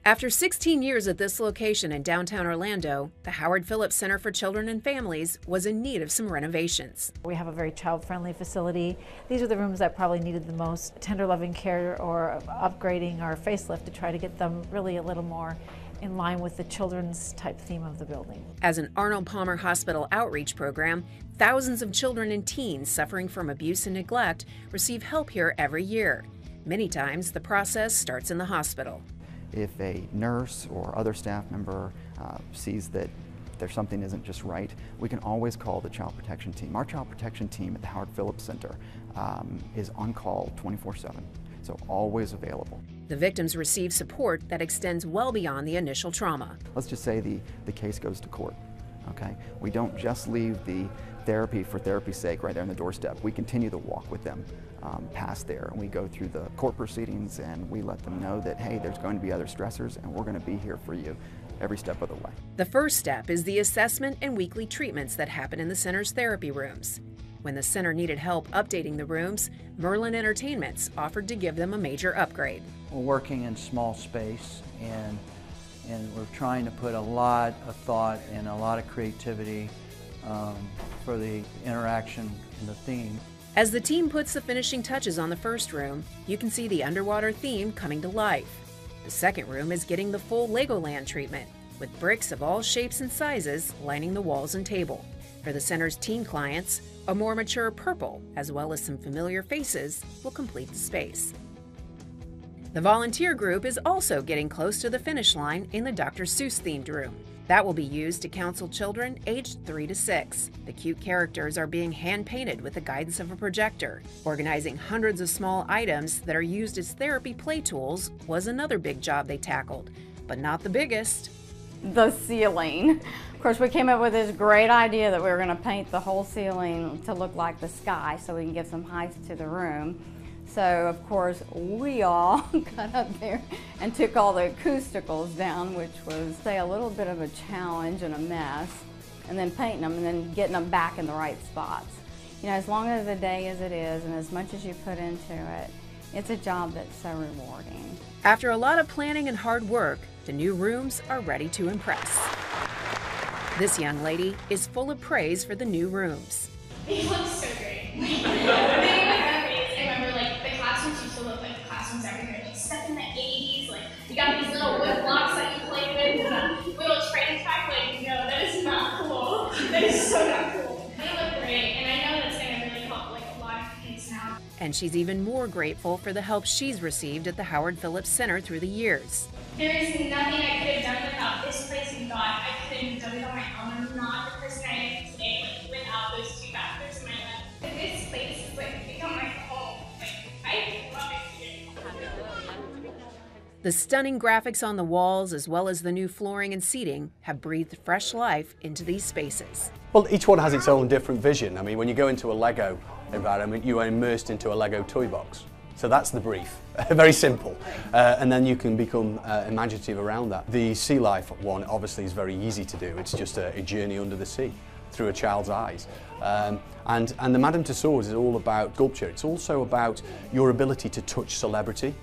After 16 years at this location in downtown Orlando, the Howard Phillips Center for Children and Families was in need of some renovations. We have a very child-friendly facility. These are the rooms that probably needed the most tender loving care or upgrading or facelift to try to get them really a little more in line with the children's type theme of the building. As an Arnold Palmer Hospital outreach program, thousands of children and teens suffering from abuse and neglect receive help here every year. Many times, the process starts in the hospital. If a nurse or other staff member sees that there's something isn't just right, we can always call the child protection team. Our child protection team at the Howard Phillips Center is on call 24/7, so always available. The victims receive support that extends well beyond the initial trauma. Let's just say the case goes to court, okay? We don't just leave the therapy for therapy's sake right there on the doorstep. We continue to walk with them past there, and we go through the court proceedings and we let them know that, hey, there's going to be other stressors and we're going to be here for you every step of the way. The first step is the assessment and weekly treatments that happen in the center's therapy rooms. When the center needed help updating the rooms, Merlin Entertainments offered to give them a major upgrade. We're working in small space and we're trying to put a lot of thought and a lot of creativity for the interaction and the theme. As the team puts the finishing touches on the first room, you can see the underwater theme coming to life. The second room is getting the full Legoland treatment, with bricks of all shapes and sizes lining the walls and table. For the center's teen clients, a more mature purple, as well as some familiar faces, will complete the space. The volunteer group is also getting close to the finish line in the Dr. Seuss themed room. That will be used to counsel children aged 3 to 6. The cute characters are being hand-painted with the guidance of a projector. Organizing hundreds of small items that are used as therapy play tools was another big job they tackled, but not the biggest. The ceiling. Of course, we came up with this great idea that we were going to paint the whole ceiling to look like the sky so we can give some height to the room. So, of course, we all got up there and took all the acousticals down, which was, say, a little bit of a challenge and a mess, and then painting them and then getting them back in the right spots. You know, as long as the day as it is and as much as you put into it, it's a job that's so rewarding. After a lot of planning and hard work, the new rooms are ready to impress. This young lady is full of praise for the new rooms. It looks so great. Stuck in the 80s, like you got these little wood blocks that you play with, and a little train track. Like, no, that is not cool. That is so not cool. They look great, and I know that's going to really help like a lot of kids now. And she's even more grateful for the help she's received at the Howard Phillips Center through the years. There is nothing I could have done without this place and God. I couldn't have done it on my own. I'm not the person I am today, like without those two factors in my life. This place has like become my home. Like I love it. The stunning graphics on the walls, as well as the new flooring and seating, have breathed fresh life into these spaces. Well, each one has its own different vision. I mean, when you go into a Lego environment, you are immersed into a Lego toy box. So that's the brief, very simple. And then you can become imaginative around that. The sea life one obviously is very easy to do. It's just a journey under the sea through a child's eyes. And the Madame Tussauds is all about sculpture. It's also about your ability to touch celebrity.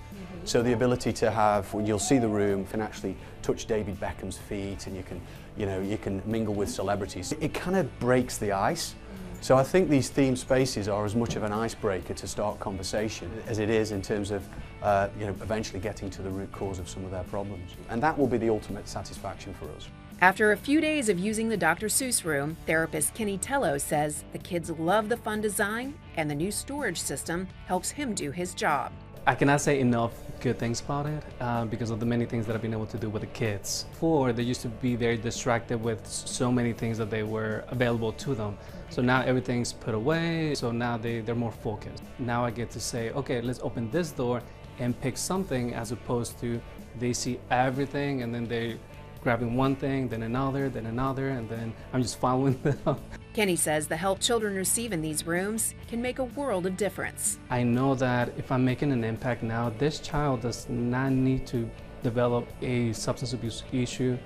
So the ability to have, when you'll see the room, you can actually touch David Beckham's feet, and you can mingle with celebrities. It kind of breaks the ice. So I think these themed spaces are as much of an icebreaker to start conversation as it is in terms of eventually getting to the root cause of some of their problems. And that will be the ultimate satisfaction for us. After a few days of using the Dr. Seuss room, therapist Kenny Tello says the kids love the fun design, and the new storage system helps him do his job. I cannot say enough good things about it because of the many things that I've been able to do with the kids. Before, they used to be very distracted with so many things that they were available to them. So now everything's put away, so now they're more focused. Now I get to say, okay, let's open this door and pick something, as opposed to they see everything and then they're grabbing one thing, then another, and then I'm just following them. Kenny says the help children receive in these rooms can make a world of difference. I know that if I'm making an impact now, this child does not need to develop a substance abuse issue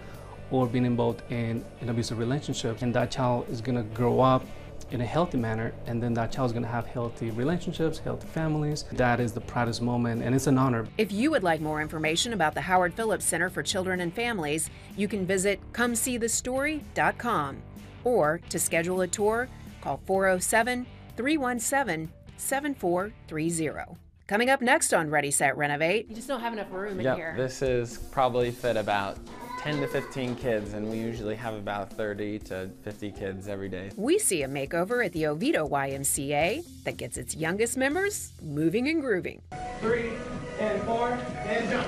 or being involved in an abusive relationship, and that child is going to grow up in a healthy manner, and then that child's gonna have healthy relationships, healthy families. That is the proudest moment, and it's an honor. If you would like more information about the Howard Phillips Center for Children and Families, you can visit comeseethestory.com, or to schedule a tour, call 407-317-7430. Coming up next on Ready, Set, Renovate. You just don't have enough room in Yep, here. this is probably fit about 10 to 15 kids, and we usually have about 30 to 50 kids every day. We see a makeover at the Oviedo YMCA that gets its youngest members moving and grooving. 3 and 4 and jump.